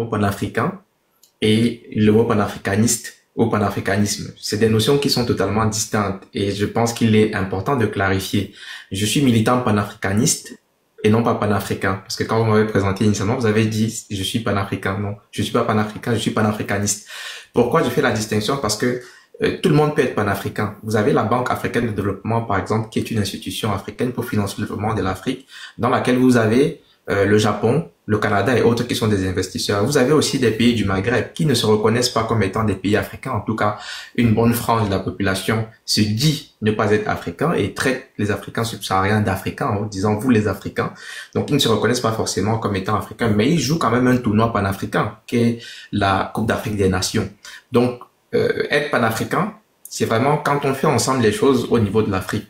mot panafricain et le mot panafricaniste ou panafricanisme. C'est des notions qui sont totalement distinctes et je pense qu'il est important de clarifier. Je suis militant panafricaniste et non pas panafricain. Parce que quand vous m'avez présenté initialement, vous avez dit je suis panafricain. Non, je suis pas panafricain, je suis panafricaniste. Pourquoi je fais la distinction? Parce que tout le monde peut être panafricain. Vous avez la Banque africaine de développement, par exemple, qui est une institution africaine pour financer le développement de l'Afrique, dans laquelle vous avez le Japon, le Canada et autres qui sont des investisseurs. Vous avez aussi des pays du Maghreb qui ne se reconnaissent pas comme étant des pays africains. En tout cas, une bonne frange de la population se dit ne pas être africain et traite les Africains subsahariens d'Africains en disant vous les Africains. Donc, ils ne se reconnaissent pas forcément comme étant africains, mais ils jouent quand même un tournoi panafricain qui est la Coupe d'Afrique des Nations. Donc, être panafricain, c'est vraiment quand on fait ensemble les choses au niveau de l'Afrique.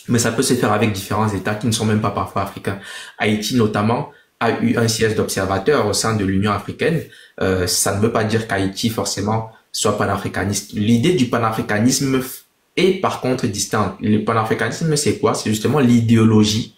Mais ça peut se faire avec différents États qui ne sont même pas parfois africains. Haïti notamment a eu un siège d'observateur au sein de l'Union africaine. Ça ne veut pas dire qu'Haïti forcément soit panafricaniste. L'idée du panafricanisme est par contre distincte. Le panafricanisme, c'est quoi? C'est justement l'idéologie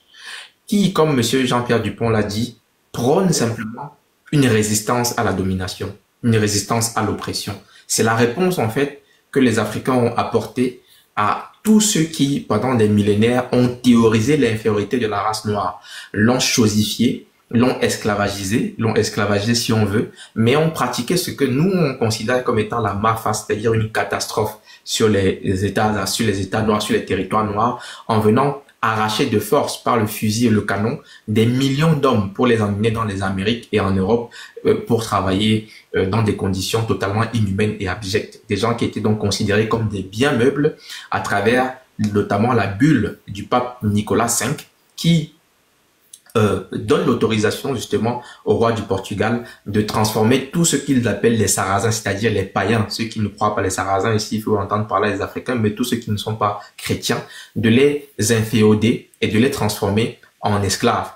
qui, comme monsieur Jean-Pierre Dupont l'a dit, prône simplement une résistance à la domination, une résistance à l'oppression. C'est la réponse en fait que les Africains ont apportée à tous ceux qui, pendant des millénaires, ont théorisé l'infériorité de la race noire, l'ont chosifié, l'ont esclavagisé si on veut, mais ont pratiqué ce que nous on considère comme étant la MAFA, c'est-à-dire une catastrophe sur les États noirs, sur les territoires noirs, en venant arracher de force par le fusil et le canon des millions d'hommes pour les emmener dans les Amériques et en Europe pour travailler dans des conditions totalement inhumaines et abjectes. Des gens qui étaient donc considérés comme des biens meubles à travers notamment la bulle du pape Nicolas V qui donne l'autorisation justement au roi du Portugal de transformer tout ce qu'ils appellent les Sarrasins, c'est-à-dire les païens, ceux qui ne croient pas les Sarrasins, ici il faut entendre parler des Africains, mais tous ceux qui ne sont pas chrétiens, de les inféoder et de les transformer en esclaves.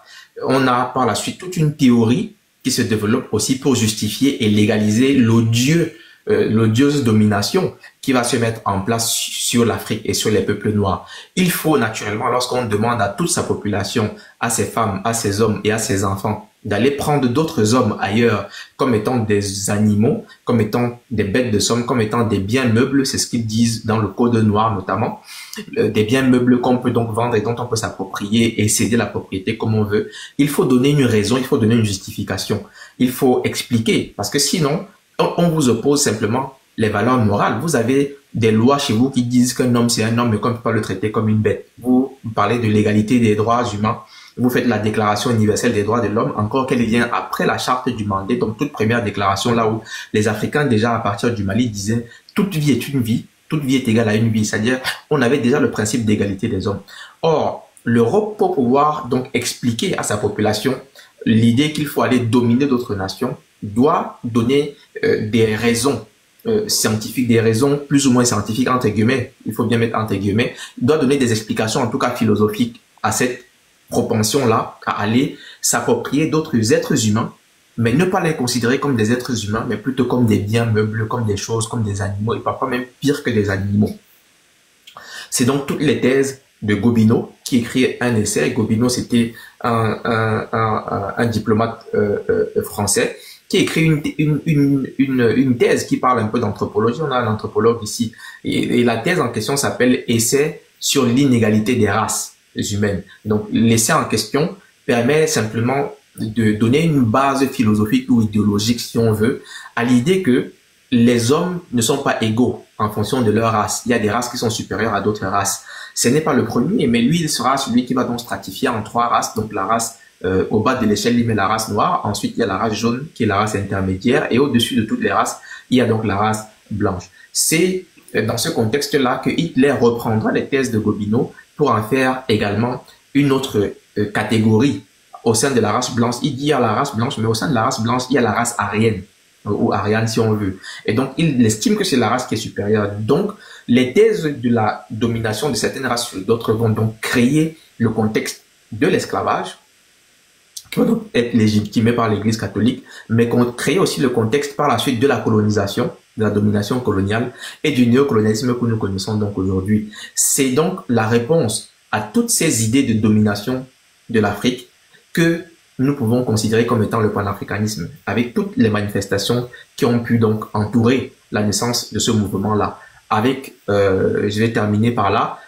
On a par la suite toute une théorie qui se développe aussi pour justifier et légaliser l'odieuse domination qui va se mettre en place sur l'Afrique et sur les peuples noirs. Il faut naturellement, lorsqu'on demande à toute sa population, à ses femmes, à ses hommes et à ses enfants, d'aller prendre d'autres hommes ailleurs comme étant des animaux, comme étant des bêtes de somme, comme étant des biens meubles, c'est ce qu'ils disent dans le code noir notamment, des biens meubles qu'on peut donc vendre et dont on peut s'approprier et céder la propriété comme on veut. Il faut donner une raison, il faut donner une justification, il faut expliquer, parce que sinon, on vous oppose simplement les valeurs morales. Vous avez des lois chez vous qui disent qu'un homme c'est un homme et qu'on ne peut pas le traiter comme une bête. Vous parlez de l'égalité des droits humains. Vous faites la déclaration universelle des droits de l'homme, encore qu'elle vient après la charte du Mandé, donc toute première déclaration là où les Africains déjà à partir du Mali disaient toute vie est une vie, toute vie est égale à une vie, c'est-à-dire on avait déjà le principe d'égalité des hommes. Or, l'Europe pour pouvoir donc expliquer à sa population l'idée qu'il faut aller dominer d'autres nations doit donner des raisons scientifiques, des raisons plus ou moins scientifiques entre guillemets, il faut bien mettre entre guillemets, doit donner des explications en tout cas philosophiques à cette propension-là à aller s'approprier d'autres êtres humains, mais ne pas les considérer comme des êtres humains, mais plutôt comme des biens meubles, comme des choses, comme des animaux, et parfois même pire que des animaux. C'est donc toutes les thèses de Gobineau, qui écrit un essai. Gobineau, c'était un diplomate français, qui écrit une thèse qui parle un peu d'anthropologie. On a un anthropologue ici. Et la thèse en question s'appelle « Essai sur l'inégalité des races humaines ». Donc, l'essai en question permet simplement de donner une base philosophique ou idéologique, si on veut, à l'idée que les hommes ne sont pas égaux en fonction de leur race. Il y a des races qui sont supérieures à d'autres races. Ce n'est pas le premier, mais lui, il sera celui qui va donc stratifier en 3 races. Donc, la race au bas de l'échelle, il met la race noire. Ensuite, il y a la race jaune, qui est la race intermédiaire. Et au-dessus de toutes les races, il y a donc la race blanche. C'est dans ce contexte-là que Hitler reprendra les thèses de Gobineau pour en faire également une autre catégorie au sein de la race blanche. Il dit il y a la race blanche, mais au sein de la race blanche, il y a la race aryenne, ou ariane si on veut. Et donc, il estime que c'est la race qui est supérieure. Donc, les thèses de la domination de certaines races sur d'autres vont donc créer le contexte de l'esclavage, qui va donc être légitimé par l'Église catholique, mais qu'on crée aussi le contexte par la suite de la colonisation, de la domination coloniale et du néocolonialisme que nous connaissons donc aujourd'hui. C'est donc la réponse à toutes ces idées de domination de l'Afrique que nous pouvons considérer comme étant le panafricanisme, avec toutes les manifestations qui ont pu donc entourer la naissance de ce mouvement-là. Avec, je vais terminer par là,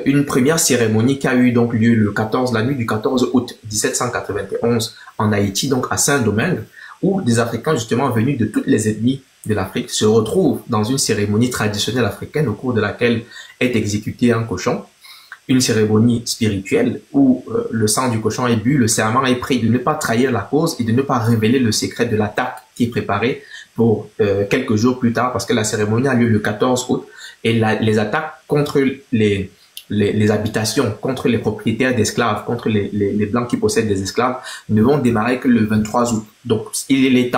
une première cérémonie qui a eu donc lieu la nuit du 14 août 1791 en Haïti, donc à Saint-Domingue, où des Africains justement venus de toutes les ethnies de l'Afrique se retrouvent dans une cérémonie traditionnelle africaine au cours de laquelle est exécuté un cochon. Une cérémonie spirituelle où le sang du cochon est bu, le serment est pris de ne pas trahir la cause et de ne pas révéler le secret de l'attaque qui est préparée pour quelques jours plus tard, parce que la cérémonie a lieu le 14 août et les attaques contre les habitations, contre les propriétaires d'esclaves, contre les blancs qui possèdent des esclaves, ne vont démarrer que le 23 août. Donc, il était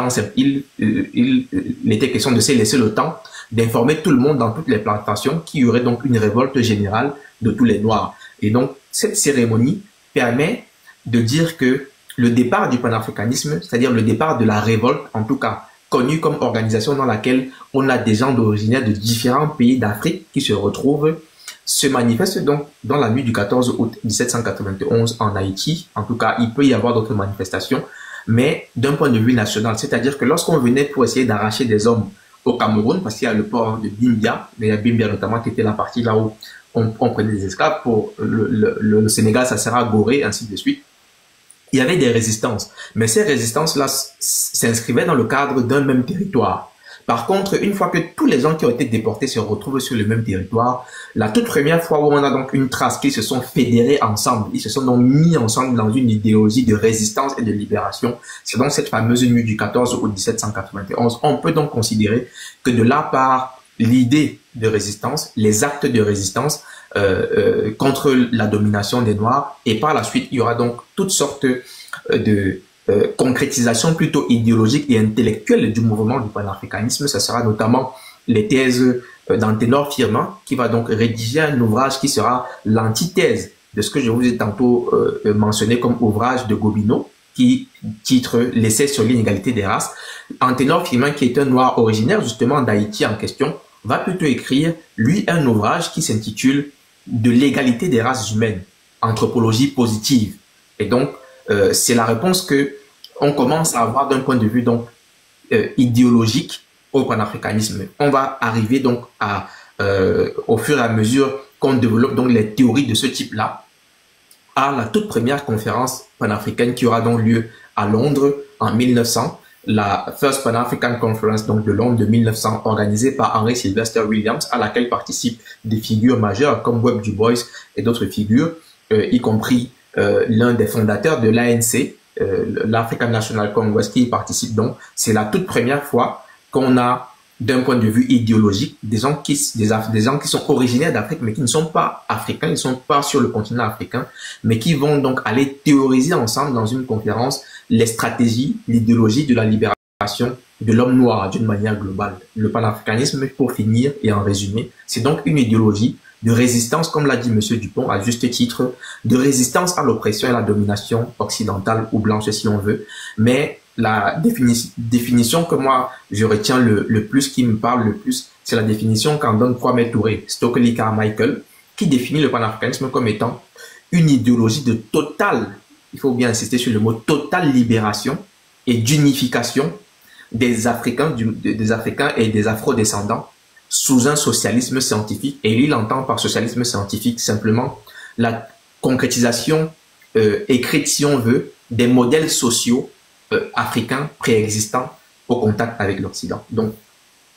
question de se laisser le temps d'informer tout le monde dans toutes les plantations qu'il y aurait donc une révolte générale de tous les Noirs. Et donc, cette cérémonie permet de dire que le départ du panafricanisme, c'est-à-dire le départ de la révolte, en tout cas connue comme organisation dans laquelle on a des gens originaires de différents pays d'Afrique qui se retrouvent, se manifeste donc dans la nuit du 14 août 1791 en Haïti. En tout cas, il peut y avoir d'autres manifestations, mais d'un point de vue national, c'est-à-dire que lorsqu'on venait pour essayer d'arracher des hommes au Cameroun, parce qu'il y a le port de Bimbia, il y a Bimbia notamment qui était la partie là où on prenait des esclaves, pour le Sénégal, ça sera Gorée, ainsi de suite. Il y avait des résistances, mais ces résistances-là s'inscrivaient dans le cadre d'un même territoire. Par contre, une fois que tous les gens qui ont été déportés se retrouvent sur le même territoire, la toute première fois où on a donc une trace qu'ils se sont fédérés ensemble, ils se sont donc mis ensemble dans une idéologie de résistance et de libération, c'est donc cette fameuse nuit du 14 août 1791. On peut donc considérer que de là part l'idée de résistance, les actes de résistance contre la domination des Noirs, et par la suite, il y aura donc toutes sortes de concrétisation plutôt idéologique et intellectuelle du mouvement du panafricanisme. Ça sera notamment les thèses d'Anténor Firmin, qui va donc rédiger un ouvrage qui sera l'antithèse de ce que je vous ai tantôt mentionné comme ouvrage de Gobineau, qui titre l'essai sur l'inégalité des races. Anténor Firmin, qui est un noir originaire justement d'Haïti en question, va plutôt écrire, lui, un ouvrage qui s'intitule De l'égalité des races humaines, anthropologie positive. Et donc, c'est la réponse que on commence à avoir d'un point de vue donc idéologique au panafricanisme. On va arriver donc à au fur et à mesure qu'on développe donc les théories de ce type-là, à la toute première conférence panafricaine qui aura donc lieu à Londres en 1900, la First Pan-African Conference donc de Londres de 1900, organisée par Henry Sylvester Williams, à laquelle participent des figures majeures comme Webb Du Bois et d'autres figures, y compris l'un des fondateurs de l'ANC, l'African National Congress, qui y participe donc. C'est la toute première fois qu'on a, d'un point de vue idéologique, des gens qui sont originaires d'Afrique, mais qui ne sont pas africains, ils ne sont pas sur le continent africain, mais qui vont donc aller théoriser ensemble dans une conférence les stratégies, l'idéologie de la libération de l'homme noir d'une manière globale. Le panafricanisme, pour finir et en résumé, c'est donc une idéologie de résistance, comme l'a dit M. Dupont à juste titre, de résistance à l'oppression et à la domination occidentale ou blanche si on veut. Mais la définition que moi je retiens le plus, qui me parle le plus, c'est la définition qu'en donne Kwame Touré, Stokely Carmichael, qui définit le panafricanisme comme étant une idéologie de totale, il faut bien insister sur le mot totale libération et d'unification des Africains, des Africains et des Afro-descendants sous un socialisme scientifique. Et lui, il entend par socialisme scientifique simplement la concrétisation écrite, si on veut, des modèles sociaux africains préexistants au contact avec l'Occident. Donc,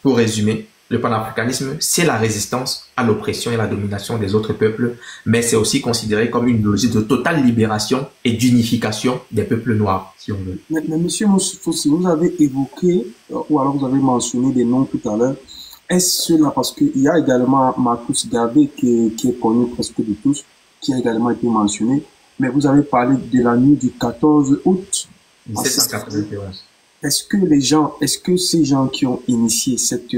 pour résumer, le panafricanisme, c'est la résistance à l'oppression et à la domination des autres peuples, mais c'est aussi considéré comme une idéologie de totale libération et d'unification des peuples noirs, si on veut. Mais monsieur Fossi, vous avez évoqué, ou alors vous avez mentionné des noms tout à l'heure. Est-ce cela parce qu'il y a également Marcus Garvey qui est connu presque de tous, qui a également été mentionné, mais vous avez parlé de la nuit du 14 août 1791. Est-ce que ces gens qui ont initié cette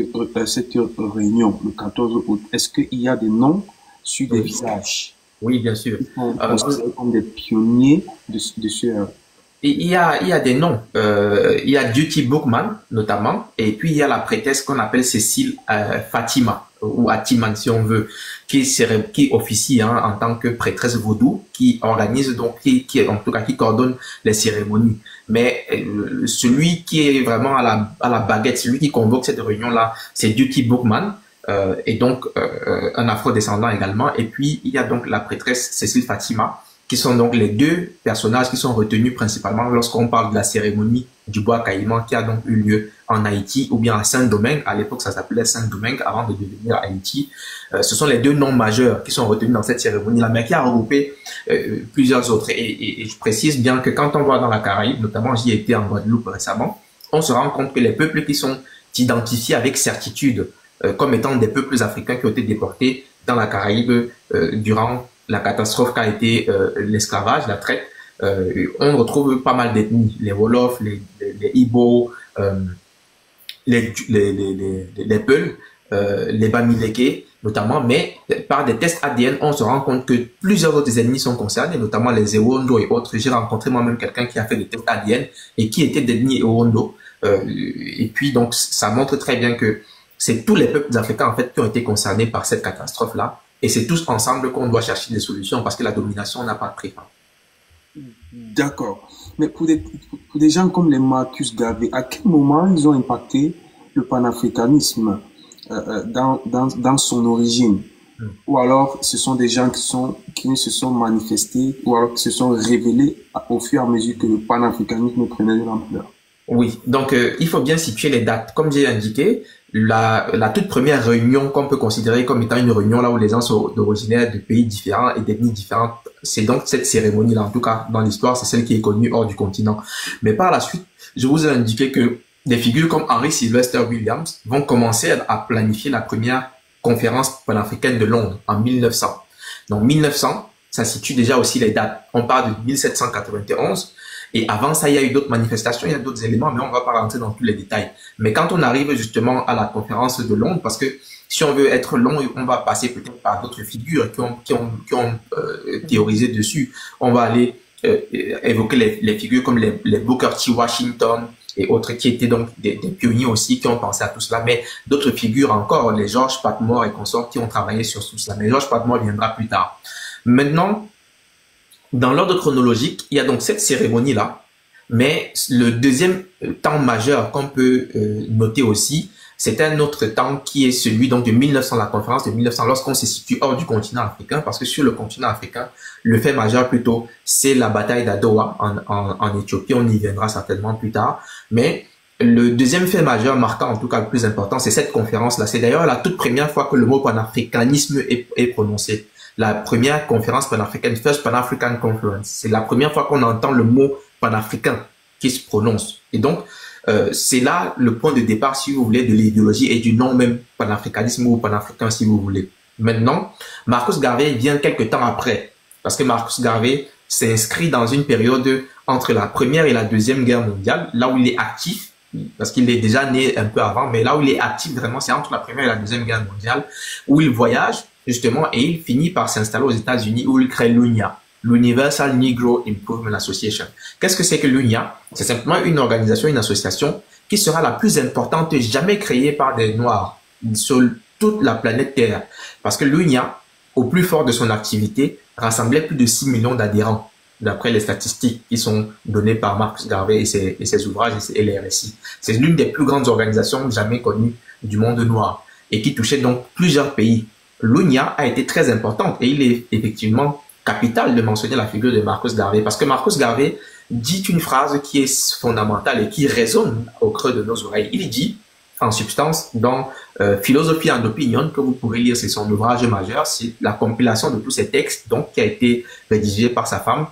réunion le 14 août, est-ce qu'il y a des noms sur des visages? Oui, bien sûr. Ils sont considérés comme des pionniers de ce Il y a des noms. Il y a Duty Bookman, notamment, et puis il y a la prêtresse qu'on appelle Cécile Fatima, ou Atiman, si on veut, qui officie hein, en tant que prêtresse vaudou, qui organise, donc, en tout cas, qui coordonne les cérémonies. Mais celui qui est vraiment à la baguette, celui qui convoque cette réunion-là, c'est Duty Bookman, et donc un afro-descendant également. Et puis, il y a donc la prêtresse Cécile Fatima, qui sont donc les deux personnages qui sont retenus principalement lorsqu'on parle de la cérémonie du bois caïman qui a donc eu lieu en Haïti ou bien à Saint-Domingue. À l'époque, ça s'appelait Saint-Domingue avant de devenir Haïti. Ce sont les deux noms majeurs qui sont retenus dans cette cérémonie-là, mais qui a regroupé plusieurs autres. Et je précise bien que quand on va dans la Caraïbe, notamment j'y étais en Guadeloupe récemment, on se rend compte que les peuples qui sont identifiés avec certitude comme étant des peuples africains qui ont été déportés dans la Caraïbe durant la catastrophe qu'a été l'esclavage, la traite, on retrouve pas mal d'ethnies, les Wolofs, les Ibo, les Peuls, les Bamileke notamment, mais par des tests ADN, on se rend compte que plusieurs autres ethnies sont concernées, notamment les Ewondo et autres. J'ai rencontré moi-même quelqu'un qui a fait des tests ADN et qui était d'ethnie Ewondo. Et puis donc ça montre très bien que c'est tous les peuples africains en fait qui ont été concernés par cette catastrophe-là. Et c'est tous ensemble qu'on doit chercher des solutions parce que la domination n'a pas de prix. D'accord. Mais pour des gens comme les Marcus Garvey, à quel moment ils ont impacté le panafricanisme dans son origine? Ou alors ce sont des gens qui se sont manifestés ou alors qui se sont révélés au fur et à mesure que le panafricanisme prenait de l'ampleur? Oui, donc il faut bien situer les dates. Comme j'ai indiqué, la toute première réunion qu'on peut considérer comme étant une réunion là où les gens sont originaires de pays différents et d'ethnies différentes, c'est donc cette cérémonie-là. En tout cas, dans l'histoire, c'est celle qui est connue hors du continent. Mais par la suite, je vous ai indiqué que des figures comme Henry Sylvester Williams vont commencer à planifier la première conférence panafricaine de Londres en 1900. Donc 1900, ça situe déjà aussi les dates. On parle de 1791. Et avant ça, il y a eu d'autres manifestations, il y a d'autres éléments, mais on va pas rentrer dans tous les détails. Mais quand on arrive justement à la conférence de Londres, parce que si on veut être long, on va passer peut-être par d'autres figures qui ont théorisé dessus. On va aller évoquer les figures comme les Booker T. Washington et autres qui étaient donc des pionniers aussi qui ont pensé à tout cela. Mais d'autres figures encore, les George Patmore et consorts qui ont travaillé sur tout cela. Mais George Patmore viendra plus tard. Maintenant, dans l'ordre chronologique, il y a donc cette cérémonie-là, mais le deuxième temps majeur qu'on peut noter aussi, c'est un autre temps qui est celui donc de 1900, la conférence de 1900, lorsqu'on se situe hors du continent africain, parce que sur le continent africain, le fait majeur plutôt, c'est la bataille d'Adowa en Éthiopie, on y viendra certainement plus tard, mais le deuxième fait majeur marquant, en tout cas le plus important, c'est cette conférence-là. C'est d'ailleurs la toute première fois que le mot panafricanisme est prononcé. La première conférence panafricaine, First Pan-African Conference. C'est la première fois qu'on entend le mot panafricain qui se prononce. Et donc, c'est là le point de départ, si vous voulez, de l'idéologie et du nom même panafricanisme ou panafricain, si vous voulez. Maintenant, Marcus Garvey vient quelques temps après, parce que Marcus Garvey s'inscrit dans une période entre la Première et la Deuxième Guerre mondiale, là où il est actif, parce qu'il est déjà né un peu avant, mais là où il est actif vraiment, c'est entre la Première et la Deuxième Guerre mondiale, où il voyage, justement, et il finit par s'installer aux États-Unis où il crée l'UNIA, l'Universal Negro Improvement Association. Qu'est-ce que c'est que l'UNIA? C'est simplement une organisation, une association qui sera la plus importante jamais créée par des Noirs sur toute la planète Terre. Parce que l'UNIA, au plus fort de son activité, rassemblait plus de 6 millions d'adhérents, d'après les statistiques qui sont données par Marcus Garvey et ses ouvrages et les récits. C'est l'une des plus grandes organisations jamais connues du monde noir et qui touchait donc plusieurs pays. L'UNIA a été très importante et il est effectivement capital de mentionner la figure de Marcus Garvey parce que Marcus Garvey dit une phrase qui est fondamentale et qui résonne au creux de nos oreilles. Il dit, en substance, dans Philosophie and Opinion, que vous pourrez lire, c'est son ouvrage majeur, c'est la compilation de tous ces textes donc, qui a été rédigé par sa femme,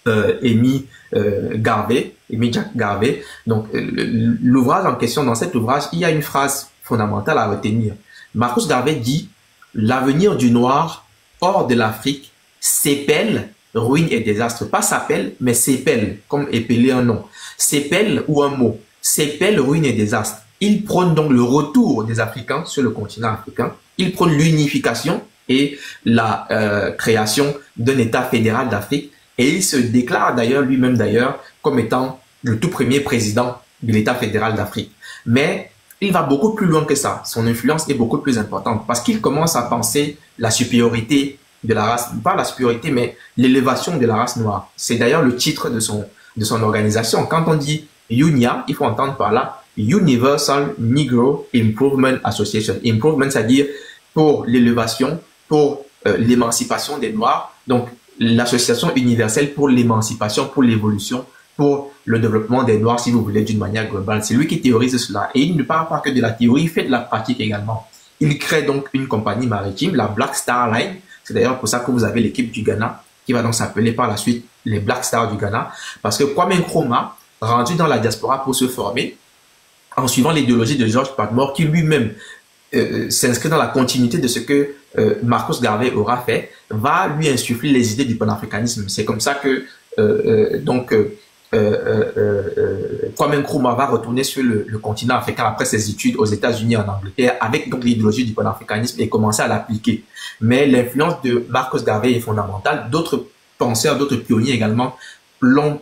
Amy Jack Garvey. Donc, l'ouvrage en question, dans cet ouvrage, il y a une phrase fondamentale à retenir. Marcus Garvey dit « L'avenir du noir hors de l'Afrique s'épelle, ruine et désastre. » Pas s'appelle, mais s'épelle, comme épeler un nom. S'épelle ou un mot. S'épelle, ruine et désastre. Il prône donc le retour des Africains sur le continent africain. Il prône l'unification et la création d'un État fédéral d'Afrique. Et il se déclare d'ailleurs lui-même d'ailleurs comme étant le tout premier président de l'État fédéral d'Afrique. Mais il va beaucoup plus loin que ça. Son influence est beaucoup plus importante parce qu'il commence à penser la supériorité de la race, pas la supériorité, mais l'élévation de la race noire. C'est d'ailleurs le titre de son organisation. Quand on dit UNIA, il faut entendre par là Universal Negro Improvement Association. Improvement, c'est-à-dire pour l'élévation, pour l'émancipation des Noirs. Donc, l'association universelle pour l'émancipation, pour l'évolution, pour le développement des Noirs, si vous voulez, d'une manière globale. C'est lui qui théorise cela. Et il ne parle pas que de la théorie, il fait de la pratique également. Il crée donc une compagnie maritime, la Black Star Line. C'est d'ailleurs pour ça que vous avez l'équipe du Ghana, qui va donc s'appeler par la suite les Black Stars du Ghana. Parce que Kwame Nkrumah, rendu dans la diaspora pour se former, en suivant l'idéologie de George Padmore, qui lui-même s'inscrit dans la continuité de ce que Marcus Garvey aura fait, va lui insuffler les idées du panafricanisme. C'est comme ça que Kwame Nkrumah va retourner sur le continent africain après ses études aux États-Unis et en Angleterre avec donc l'idéologie du panafricanisme et commencer à l'appliquer. Mais l'influence de Marcus Garvey est fondamentale. D'autres penseurs, d'autres pionniers également l'ont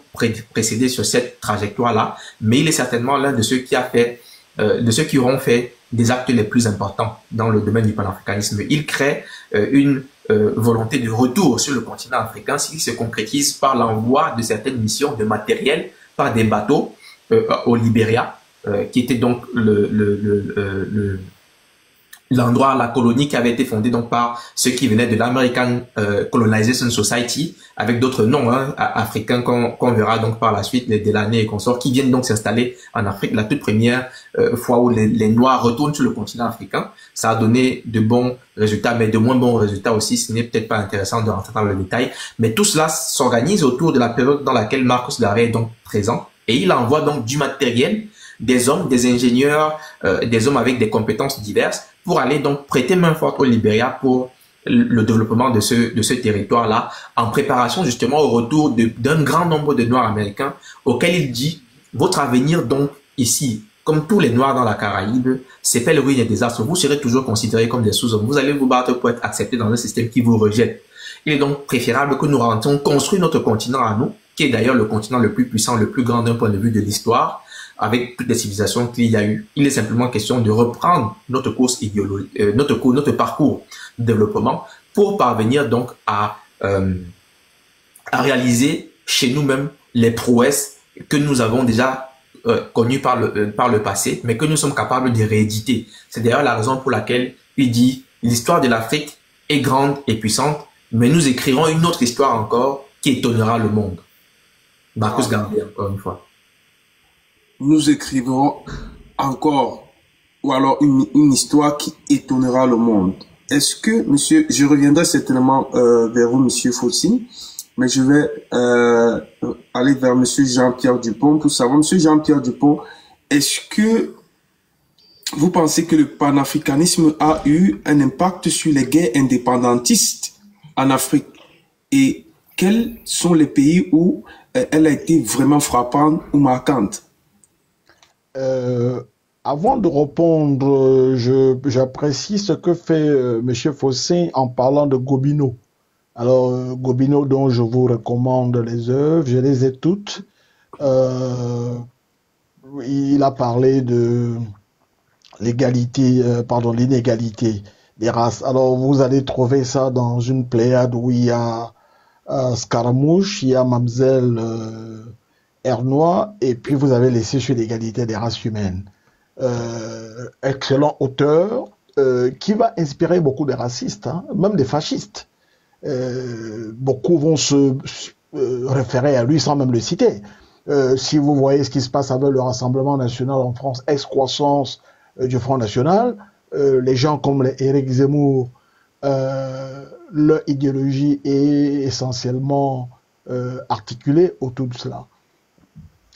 précédé sur cette trajectoire-là, mais il est certainement l'un de ceux qui a fait, de ceux qui auront fait des actes les plus importants dans le domaine du panafricanisme. Il crée une volonté de retour sur le continent africain, ce qui se concrétise par l'envoi de certaines missions de matériel par des bateaux au Libéria, qui était donc l'endroit, la colonie qui avait été fondée donc par ceux qui venaient de l'American Colonization Society, avec d'autres noms africains qu'on verra donc par la suite, les Delaney et consorts, qui viennent donc s'installer en Afrique. La toute première fois où les Noirs retournent sur le continent africain, ça a donné de bons résultats, mais de moins bons résultats aussi. Ce n'est peut-être pas intéressant de rentrer dans le détail, mais tout cela s'organise autour de la période dans laquelle Marcus Garvey est donc présent, et il envoie donc du matériel, des hommes, des ingénieurs, des hommes avec des compétences diverses pour aller donc prêter main forte au Libéria pour le développement de ce territoire-là, en préparation justement au retour d'un grand nombre de Noirs américains auxquels il dit « Votre avenir donc ici, comme tous les Noirs dans la Caraïbe, c'est fait le ruine et désastre. Vous serez toujours considérés comme des sous-hommes. Vous allez vous battre pour être acceptés dans un système qui vous rejette. Il est donc préférable que nous rentrions construire notre continent à nous, qui est d'ailleurs le continent le plus puissant, le plus grand d'un point de vue de l'histoire, avec toutes les civilisations qu'il y a eu. Il est simplement question de reprendre notre course idéologique, notre parcours de développement pour parvenir donc à réaliser chez nous-mêmes les prouesses que nous avons déjà connues par le passé, mais que nous sommes capables de rééditer. C'est d'ailleurs la raison pour laquelle il dit l'histoire de l'Afrique est grande et puissante, mais nous écrirons une autre histoire encore qui étonnera le monde. Marcus Garvey, encore une fois. Nous écrivons encore, ou alors une histoire qui étonnera le monde. Est-ce que, monsieur, je reviendrai certainement vers vous, monsieur Fossi, mais je vais aller vers monsieur Jean-Pierre Dupont pour savoir, monsieur Jean-Pierre Dupont, est-ce que vous pensez que le panafricanisme a eu un impact sur les guerres indépendantistes en Afrique? Et quels sont les pays où elle a été vraiment frappante ou marquante? Avant de répondre, j'apprécie ce que fait Monsieur Fossé en parlant de Gobineau. Alors, Gobineau, dont je vous recommande les œuvres, je les ai toutes. Il a parlé de l'inégalité des races. Alors, vous allez trouver ça dans une pléiade où il y a Scaramouche, il y a Mamselle Ernois, et puis vous avez laissé sur l'égalité des races humaines. Excellent auteur qui va inspirer beaucoup de racistes, hein, même des fascistes. Beaucoup vont se référer à lui sans même le citer. Si vous voyez ce qui se passe avec le Rassemblement national en France, ex-croissance du Front National, les gens comme Éric Zemmour, leur idéologie est essentiellement articulée autour de cela.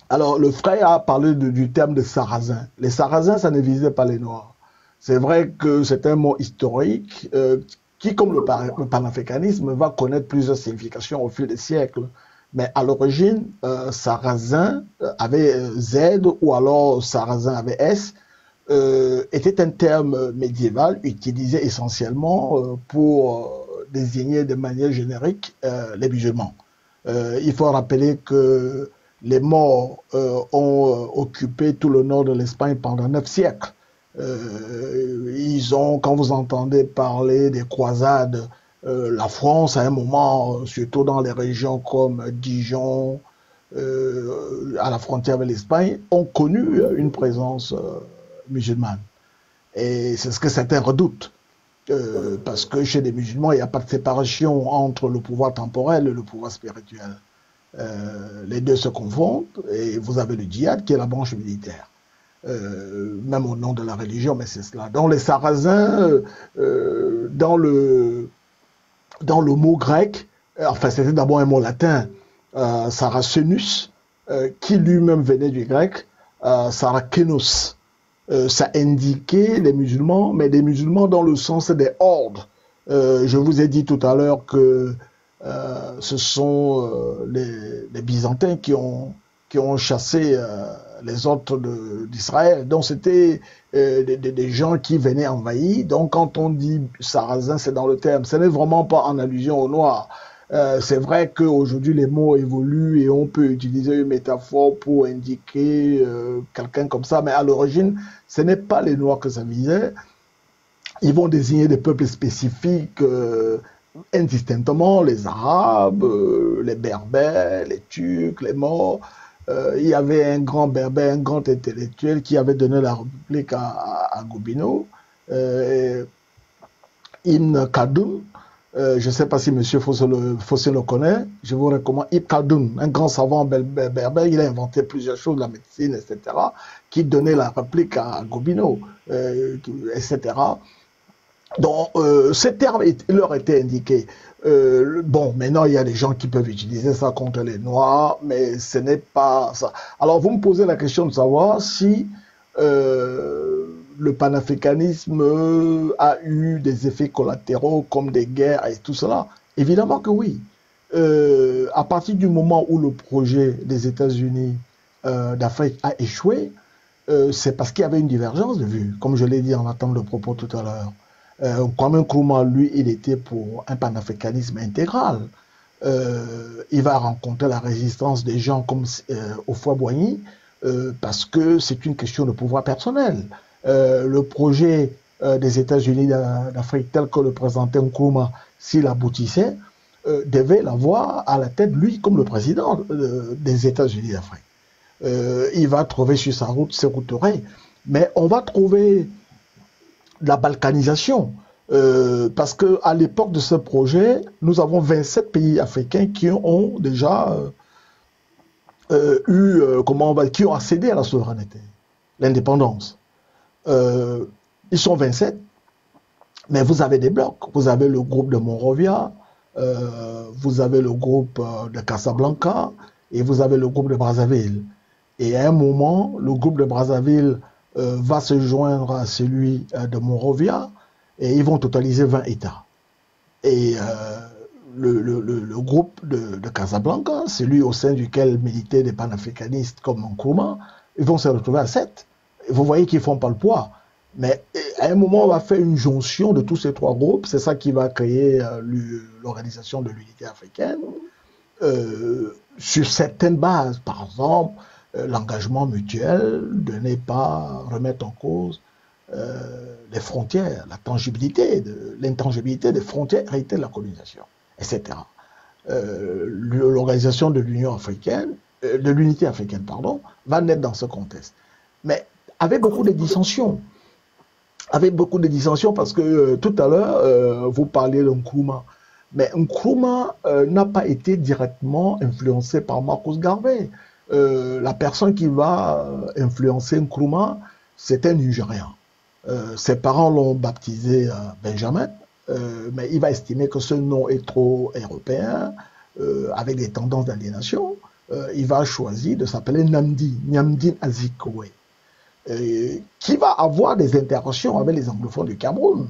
Alors, le frère a parlé du terme de Sarrazin. Les Sarrasins, ça ne visait pas les Noirs. C'est vrai que c'est un mot historique qui, comme le panafricanisme, va connaître plusieurs significations au fil des siècles. Mais à l'origine, Sarrazin avait Z ou alors Sarrazin avait S, était un terme médiéval utilisé essentiellement pour désigner de manière générique les musulmans. Il faut rappeler que les Maures ont occupé tout le nord de l'Espagne pendant 9 siècles. Quand vous entendez parler des croisades, la France, à un moment, surtout dans les régions comme Dijon, à la frontière avec l'Espagne, ont connu une présence musulmane. Et c'est ce que certains redoutent. Parce que chez les musulmans, il n'y a pas de séparation entre le pouvoir temporel et le pouvoir spirituel. Les deux se confondent, et vous avez le djihad qui est la branche militaire. Même au nom de la religion, mais c'est cela. Dans les Sarrasins, dans le mot grec, enfin c'était d'abord un mot latin, Saracenus, qui lui-même venait du grec, Sarakenos. Ça indiquait les musulmans, mais des musulmans dans le sens des hordes. Je vous ai dit tout à l'heure que ce sont les Byzantins qui ont chassé les autres d'Israël. Donc c'était des gens qui venaient envahir. Donc quand on dit Sarrasin, c'est dans le terme. Ce n'est vraiment pas en allusion aux Noirs. C'est vrai qu'aujourd'hui les mots évoluent et on peut utiliser une métaphore pour indiquer quelqu'un comme ça, mais à l'origine, ce n'est pas les Noirs que ça visait. Ils vont désigner des peuples spécifiques indistinctement, les Arabes, les Berbères, les Turcs, les Maures. Il y avait un grand Berbère, un grand intellectuel qui avait donné la République à Gobineau, Ibn Khaldoun. Je ne sais pas si M. Fossé le connaît, je vous recommande Ibn Khaldoun, un grand savant berbère, il a inventé plusieurs choses, la médecine, etc., qui donnait la réplique à Gobineau, etc. Donc, ces termes leur étaient indiqués. Bon, maintenant, il y a des gens qui peuvent utiliser ça contre les Noirs, mais ce n'est pas ça. Alors, vous me posez la question de savoir si le panafricanisme a eu des effets collatéraux comme des guerres et tout cela. Évidemment que oui. À partir du moment où le projet des États-Unis d'Afrique a échoué, c'est parce qu'il y avait une divergence de vues, comme je l'ai dit en attente de propos tout à l'heure. Kwame Nkrumah, lui, il était pour un panafricanisme intégral. Il va rencontrer la résistance des gens comme Houphouët-Boigny parce que c'est une question de pouvoir personnel. Le projet des États-Unis d'Afrique tel que le présentait Nkrumah, s'il aboutissait, devait l'avoir à la tête, lui, comme le président des États-Unis d'Afrique. Il va trouver sur sa route ses routes, mais on va trouver la balkanisation, parce qu'à l'époque de ce projet, nous avons 27 pays africains qui ont déjà qui ont accédé à la souveraineté, l'indépendance. Ils sont 27, mais vous avez des blocs. Vous avez le groupe de Monrovia, vous avez le groupe de Casablanca, et vous avez le groupe de Brazzaville. Et à un moment, le groupe de Brazzaville va se joindre à celui de Monrovia, et ils vont totaliser 20 États. Et le groupe de Casablanca, celui au sein duquel militaient des panafricanistes comme Nkrumah, ils vont se retrouver à 7. Vous voyez qu'ils ne font pas le poids. Mais à un moment, on va faire une jonction de tous ces trois groupes. C'est ça qui va créer l'organisation de l'unité africaine. Sur certaines bases, par exemple, l'engagement mutuel de ne pas remettre en cause les frontières, l'intangibilité des frontières héritées de la colonisation, etc. L'organisation de l'Union africaine, de l'unité africaine, pardon, va naître dans ce contexte. Mais avec beaucoup de dissensions. Avec beaucoup de dissensions parce que tout à l'heure, vous parliez de Nkrumah. Mais Nkrumah n'a pas été directement influencé par Marcus Garvey. La personne qui va influencer Nkrumah, c'est un Nigérian. Ses parents l'ont baptisé Benjamin, mais il va estimer que ce nom est trop européen, avec des tendances d'aliénation. Il va choisir de s'appeler Nnamdi Azikiwe, qui va avoir des interactions avec les anglophones du Cameroun,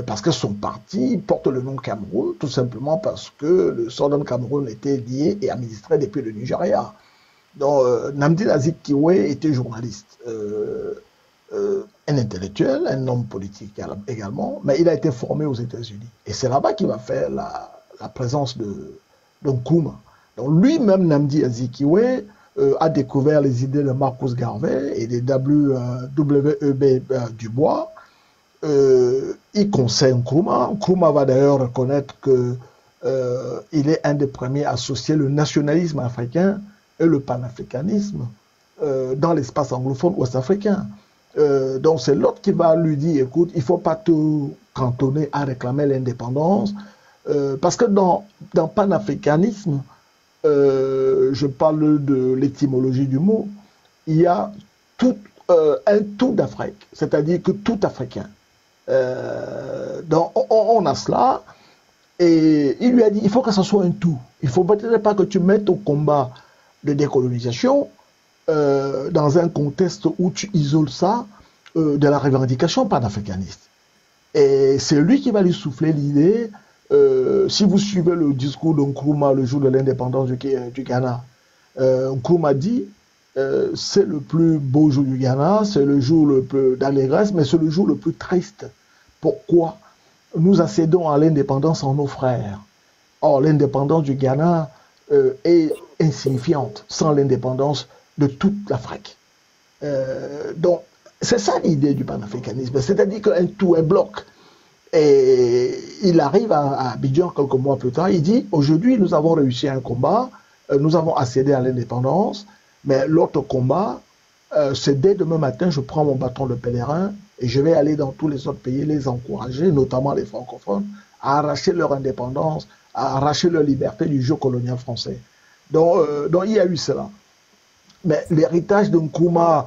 parce que son parti porte le nom Cameroun, tout simplement parce que le Southern Cameroun était lié et administré depuis le Nigeria. Donc, Nnamdi Azikiwe était journaliste, un intellectuel, un homme politique également, mais il a été formé aux États-Unis. Et c'est là-bas qu'il va faire la présence de Nkrumah. Donc lui-même, Nnamdi Azikiwe, a découvert les idées de Marcus Garvey et des W.E.B. Du Bois. Il conseille Nkrumah. Nkrumah va d'ailleurs reconnaître qu'il est un des premiers à associer le nationalisme africain et le panafricanisme dans l'espace anglophone ouest-africain. Donc c'est l'autre qui va lui dire, écoute, il ne faut pas te cantonner à réclamer l'indépendance, parce que dans panafricanisme, je parle de l'étymologie du mot, il y a un tout d'Afrique, c'est-à-dire que tout Africain. Donc on a cela, et il lui a dit, il faut que ça soit un tout. Il ne faut peut-être pas que tu mettes au combat de décolonisation dans un contexte où tu isoles ça de la revendication panafricaniste. Et c'est lui qui va lui souffler l'idée. Si vous suivez le discours de Nkrumah le jour de l'indépendance du Ghana, Nkrumah dit c'est le plus beau jour du Ghana, c'est le jour le plus d'allégresse, mais c'est le jour le plus triste. Pourquoi? Nous accédons à l'indépendance en nos frères. Or, l'indépendance du Ghana est insignifiante sans l'indépendance de toute l'Afrique. Donc, c'est ça l'idée du panafricanisme, c'est-à-dire qu'un tout, un bloc. Et il arrive à Abidjan quelques mois plus tard, il dit, aujourd'hui nous avons réussi un combat, nous avons accédé à l'indépendance, mais l'autre combat, c'est dès demain matin, je prends mon bâton de pèlerin et je vais aller dans tous les autres pays, les encourager, notamment les francophones, à arracher leur indépendance, à arracher leur liberté du jeu colonial français. Donc il y a eu cela. Mais l'héritage de Nkrumah,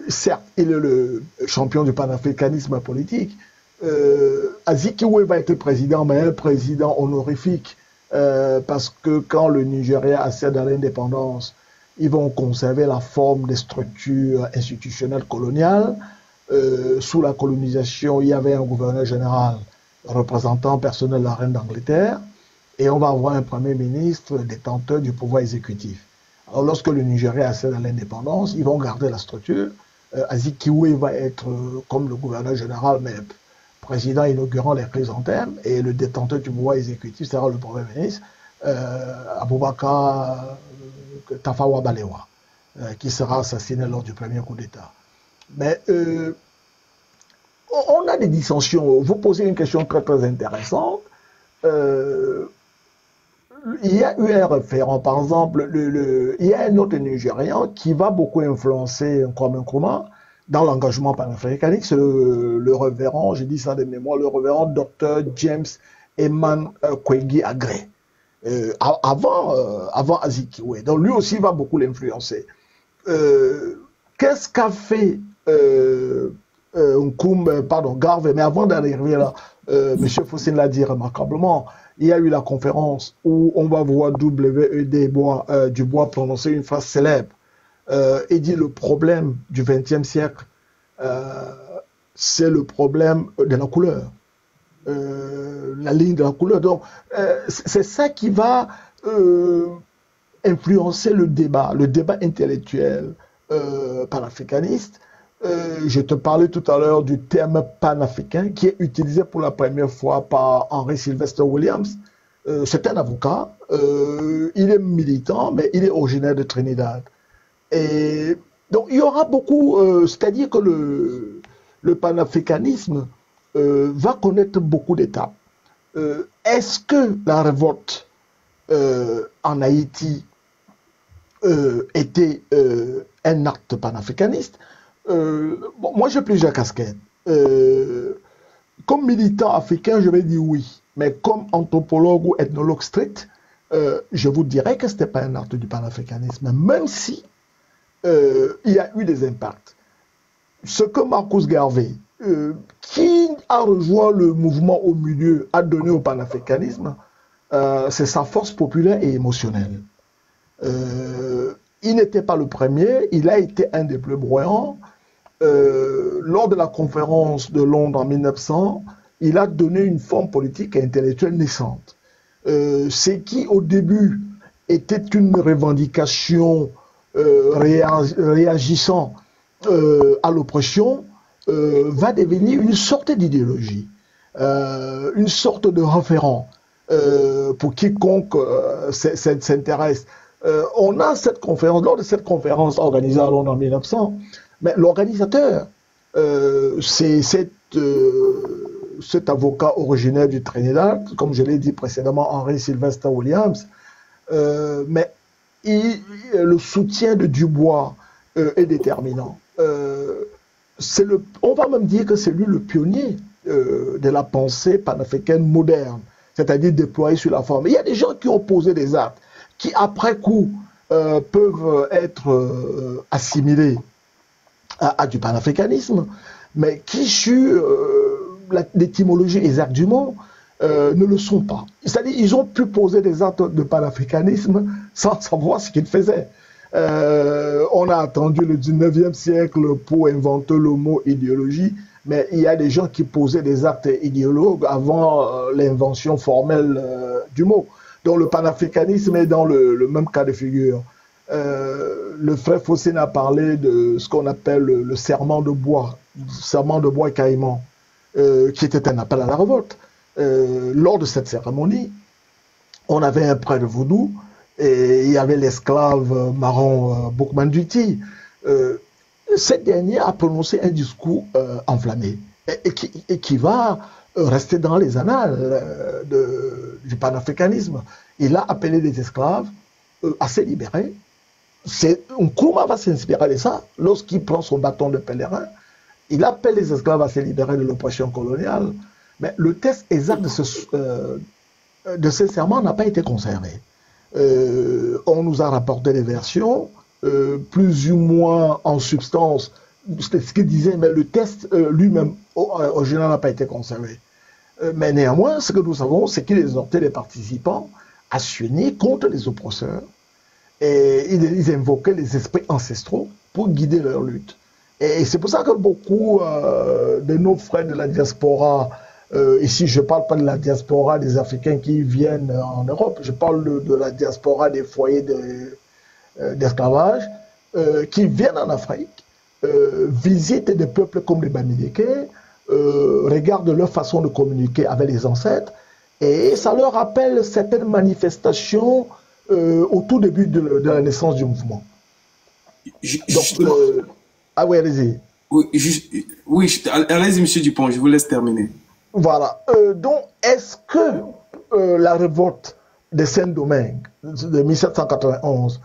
certes, il est le champion du panafricanisme politique. Azikiwe va être président, mais un président honorifique, parce que quand le Nigeria accède à l'indépendance, ils vont conserver la forme des structures institutionnelles coloniales. Sous la colonisation, il y avait un gouverneur général représentant personnel de la reine d'Angleterre, et on va avoir un premier ministre détenteur du pouvoir exécutif. Alors lorsque le Nigeria accède à l'indépendance, ils vont garder la structure. Azikiwe va être comme le gouverneur général, mais président inaugurant les chrysanthèmes, et le détenteur du pouvoir exécutif sera le premier ministre, Aboubakar Tafawa Balewa, qui sera assassiné lors du premier coup d'État. Mais on a des dissensions. Vous posez une question très très intéressante. Il y a eu un référent, par exemple, il y a un autre Nigérian qui va beaucoup influencer Kwame Nkrumah dans l'engagement panafricaniste, c'est le révérend, j'ai dit ça de mémoire, le révérend Dr James Eman Kwegi Agré, avant Azikiwe. Donc lui aussi va beaucoup l'influencer. Qu'est-ce qu'a fait Garvey? Mais avant d'arriver là, M. Foussine l'a dit remarquablement, il y a eu la conférence où on va voir W.E.D. du Bois prononcer une phrase célèbre. Il dit le problème du XXe siècle, c'est le problème de la couleur, la ligne de la couleur. Donc, c'est ça qui va influencer le débat intellectuel panafricaniste. Je te parlais tout à l'heure du terme panafricain qui est utilisé pour la première fois par Henry Sylvester Williams. C'est un avocat, il est militant, mais il est originaire de Trinidad. Et donc il y aura beaucoup, c'est-à-dire que le panafricanisme va connaître beaucoup d'étapes. Est-ce que la révolte en Haïti était un acte panafricaniste? Bon, moi j'ai plusieurs casquettes. Comme militant africain, je vais dire oui. Mais comme anthropologue ou ethnologue strict, je vous dirais que ce n'était pas un acte du panafricanisme, même si il y a eu des impacts. Ce que Marcus Garvey, qui a rejoint le mouvement au milieu, a donné au panafricanisme, c'est sa force populaire et émotionnelle. Il n'était pas le premier, il a été un des plus bruyants. Lors de la conférence de Londres en 1900, il a donné une forme politique et intellectuelle naissante. Ce qui, au début, était une revendication réagissant à l'oppression, va devenir une sorte d'idéologie, une sorte de référent. pour quiconque s'intéresse. On a cette conférence, lors de cette conférence organisée à Londres en 1900, mais l'organisateur, c'est cet avocat originaire du Trinidad, comme je l'ai dit précédemment, Henry Sylvester Williams, mais le soutien de Dubois est déterminant. On va même dire que c'est lui le pionnier de la pensée panafricaine moderne, c'est-à-dire déployée sur la forme. Il y a des gens qui ont posé des actes qui, après coup, peuvent être assimilés à du panafricanisme, mais qui, sur l'étymologie et les arguments, ne le sont pas. C'est-à-dire ils ont pu poser des actes de panafricanisme sans savoir ce qu'ils faisaient. On a attendu le 19e siècle pour inventer le mot idéologie, mais il y a des gens qui posaient des actes idéologues avant l'invention formelle du mot. Donc le panafricanisme est dans le même cas de figure. Le frère Fossén a parlé de ce qu'on appelle le serment de bois et Caïman, qui était un appel à la révolte. Lors de cette cérémonie, on avait un prêtre vaudou et il y avait l'esclave marron Boukman Duty. Cette dernière a prononcé un discours enflammé et qui va rester dans les annales du panafricanisme. Il a appelé les esclaves à se libérer. Nkrumah va s'inspirer de ça lorsqu'il prend son bâton de pèlerin. Il appelle les esclaves à se libérer de l'oppression coloniale. Mais le texte exact de ce serment n'a pas été conservé. On nous a rapporté des versions, plus ou moins en substance, c'est ce qu'il disait, mais le texte lui-même, original, n'a pas été conservé. Mais néanmoins, ce que nous savons, c'est qu'il exhortait les participants à s'unir contre les oppresseurs. Et ils invoquaient les esprits ancestraux pour guider leur lutte. Et c'est pour ça que beaucoup de nos frères de la diaspora, ici je ne parle pas de la diaspora des Africains qui viennent en Europe, je parle de la diaspora des foyers d'esclavage, qui viennent en Afrique, visitent des peuples comme les Bamileke, regardent leur façon de communiquer avec les ancêtres, et ça leur rappelle certaines manifestations au tout début de la naissance du mouvement. Ah oui, allez-y. Oui, allez-y, monsieur Dupont, je vous laisse terminer. Voilà. Donc, est-ce que la révolte de Saint-Domingue de 1791,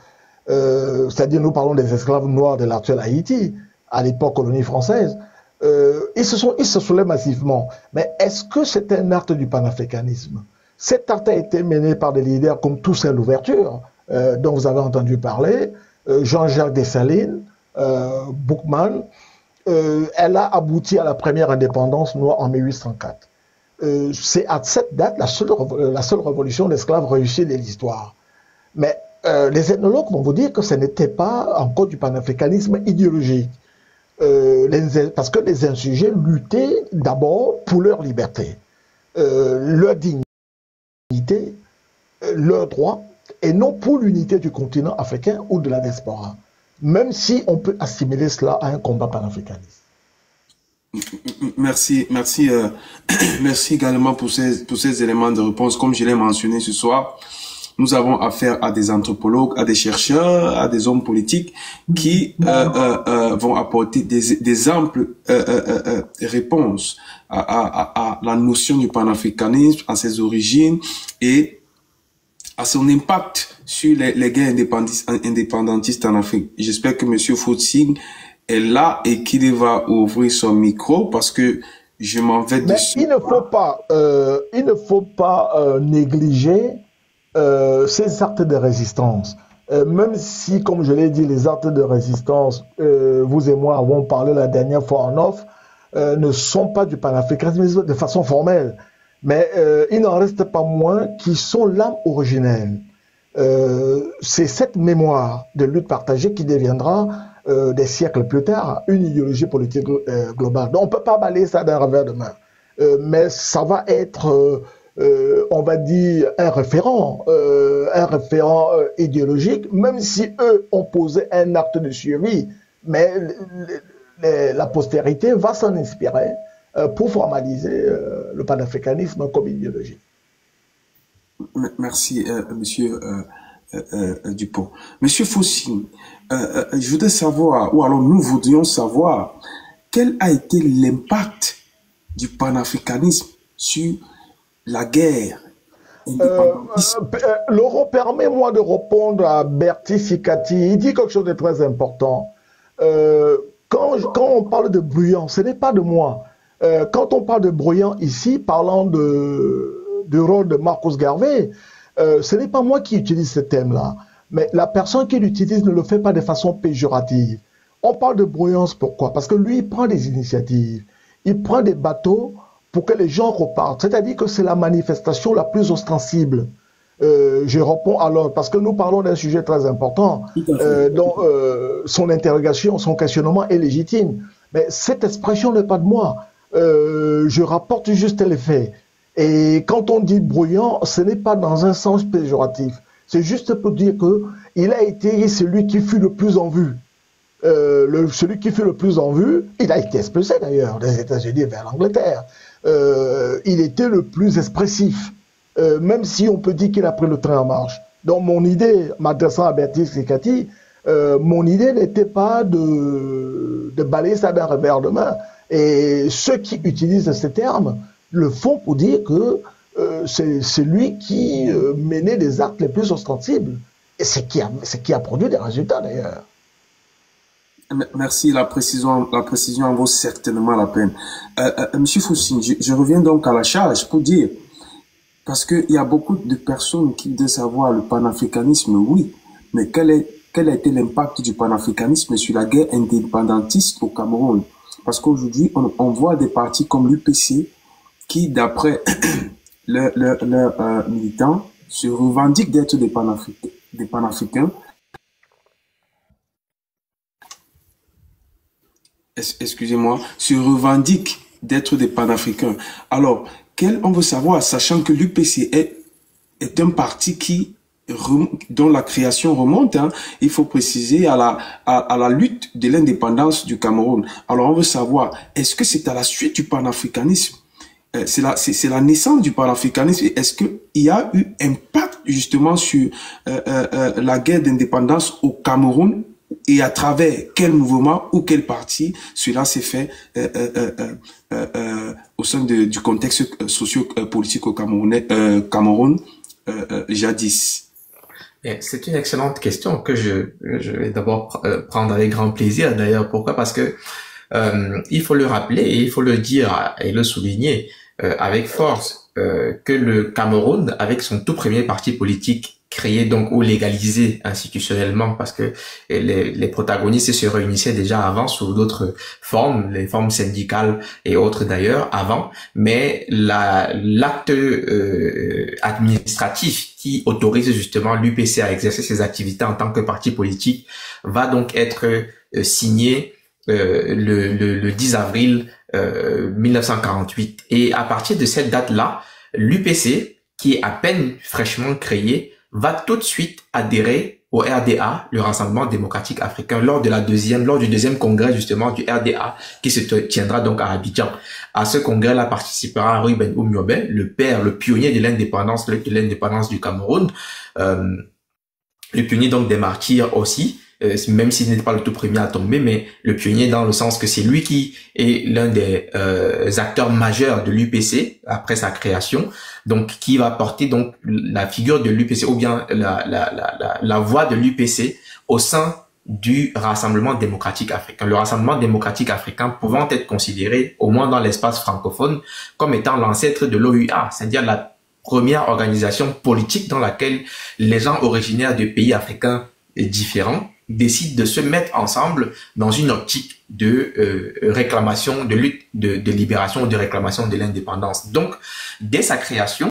c'est-à-dire nous parlons des esclaves noirs de l'actuel Haïti, à l'époque colonie française, ils se soulèvent massivement. Mais est-ce que c'est un acte du panafricanisme? Cet acte a été mené par des leaders comme Toussaint Louverture, dont vous avez entendu parler, Jean-Jacques Dessalines, Boukman. Elle a abouti à la première indépendance noire en 1804. C'est à cette date la seule révolution d'esclaves réussie de l'histoire. Mais les ethnologues vont vous dire que ce n'était pas encore du panafricanisme idéologique. Parce que les insurgés luttaient d'abord pour leur liberté, leur dignité, leurs droits, et non pour l'unité du continent africain ou de la diaspora, même si on peut assimiler cela à un combat panafricaniste. Merci également pour ces éléments de réponse. Comme je l'ai mentionné ce soir, nous avons affaire à des anthropologues, à des chercheurs, à des hommes politiques qui vont apporter des amples réponses à la notion du panafricanisme, à ses origines et à son impact sur les guerres indépendantistes en Afrique. J'espère que M. Fossén est là et qu'il va ouvrir son micro parce que je m'en vais dessus. Mais il ne faut pas négliger ces actes de résistance. Même si, comme je l'ai dit, les actes de résistance, vous et moi avons parlé la dernière fois en off, ne sont pas du panafricanisme de façon formelle. Mais il n'en reste pas moins qui sont l'âme originelle. C'est cette mémoire de lutte partagée qui deviendra des siècles plus tard une idéologie politique globale. Donc on ne peut pas balayer ça d'un revers de main. Mais ça va être, on va dire, un référent idéologique, même si eux ont posé un acte de survie. Mais la postérité va s'en inspirer pour formaliser le panafricanisme comme idéologie. Merci, monsieur Dupont. Monsieur Faucine, je voudrais savoir, ou alors nous voudrions savoir, quel a été l'impact du panafricanisme sur la guerre indépendantiste? Laurent, permets-moi de répondre à Bertie Sikati. Il dit quelque chose de très important. Quand on parle de bruyant, ce n'est pas de moi. Quand on parle de bruyant ici, parlant du rôle de Marcus Garvey, ce n'est pas moi qui utilise ce thème-là. Mais la personne qui l'utilise ne le fait pas de façon péjorative. On parle de bruyance, pourquoi? Parce que lui, il prend des initiatives. Il prend des bateaux pour que les gens repartent. C'est-à-dire que c'est la manifestation la plus ostensible. Je réponds alors, parce que nous parlons d'un sujet très important, dont son interrogation, son questionnement est légitime. Mais cette expression n'est pas de moi. Je rapporte juste les faits. Et quand on dit bruyant, ce n'est pas dans un sens péjoratif. C'est juste pour dire qu'il a été celui qui fut le plus en vue. Celui qui fut le plus en vue, il a été expulsé d'ailleurs des États-Unis vers l'Angleterre. Il était le plus expressif, même si on peut dire qu'il a pris le train en marche. Donc mon idée, m'adressant à Bertie Sikati, mon idée n'était pas de balayer ça d'un revers de main. Et ceux qui utilisent ces termes le font pour dire que c'est lui qui menait les actes les plus ostensibles. Et c'est qui a produit des résultats d'ailleurs. Merci, la précision en vaut certainement la peine. Monsieur Faucine, je reviens donc à la charge pour dire, parce qu'il y a beaucoup de personnes qui veulent savoir le panafricanisme, oui, mais quel a été l'impact du panafricanisme sur la guerre indépendantiste au Cameroun? Parce qu'aujourd'hui, on voit des partis comme l'UPC qui, d'après leurs militants, se revendiquent d'être des panafricains. Excusez-moi, se revendiquent d'être des panafricains. Alors, on veut savoir, sachant que l'UPC est un parti dont la création remonte, hein, il faut préciser, à la lutte de l'indépendance du Cameroun. Alors, on veut savoir, est-ce que c'est à la suite du panafricanisme? C'est la naissance du panafricanisme. Est-ce qu'il y a eu impact justement sur la guerre d'indépendance au Cameroun? Et à travers quel mouvement ou quel parti cela s'est fait au sein du contexte socio-politique au Cameroun jadis? C'est une excellente question que je vais d'abord prendre avec grand plaisir d'ailleurs. Pourquoi? Parce que il faut le rappeler et il faut le dire et le souligner avec force que le Cameroun, avec son tout premier parti politique créé donc ou légalisé institutionnellement, parce que les protagonistes se réunissaient déjà avant sous d'autres formes, les formes syndicales et autres d'ailleurs avant, mais l'acte administratif qui autorise justement l'UPC à exercer ses activités en tant que parti politique va donc être signé le 10 avril 1948. Et à partir de cette date-là, l'UPC, qui est à peine fraîchement créé, va tout de suite adhérer au RDA, le Rassemblement démocratique africain, lors du deuxième congrès justement du RDA qui se tiendra donc à Abidjan. À ce congrès-là participera Ruben Oumiobe, le pionnier de l'indépendance du Cameroun, le pionnier donc des martyrs aussi, même s'il n'est pas le tout premier à tomber, mais le pionnier dans le sens que c'est lui qui est l'un des acteurs majeurs de l'UPC après sa création, donc qui va porter donc la figure de l'UPC ou bien la voix de l'UPC au sein du Rassemblement démocratique africain. Le Rassemblement démocratique africain pouvant être considéré, au moins dans l'espace francophone, comme étant l'ancêtre de l'OUA, c'est-à-dire la première organisation politique dans laquelle les gens originaires de pays africains différents décident de se mettre ensemble dans une optique de réclamation, de lutte, de libération, de réclamation de l'indépendance. Donc, dès sa création,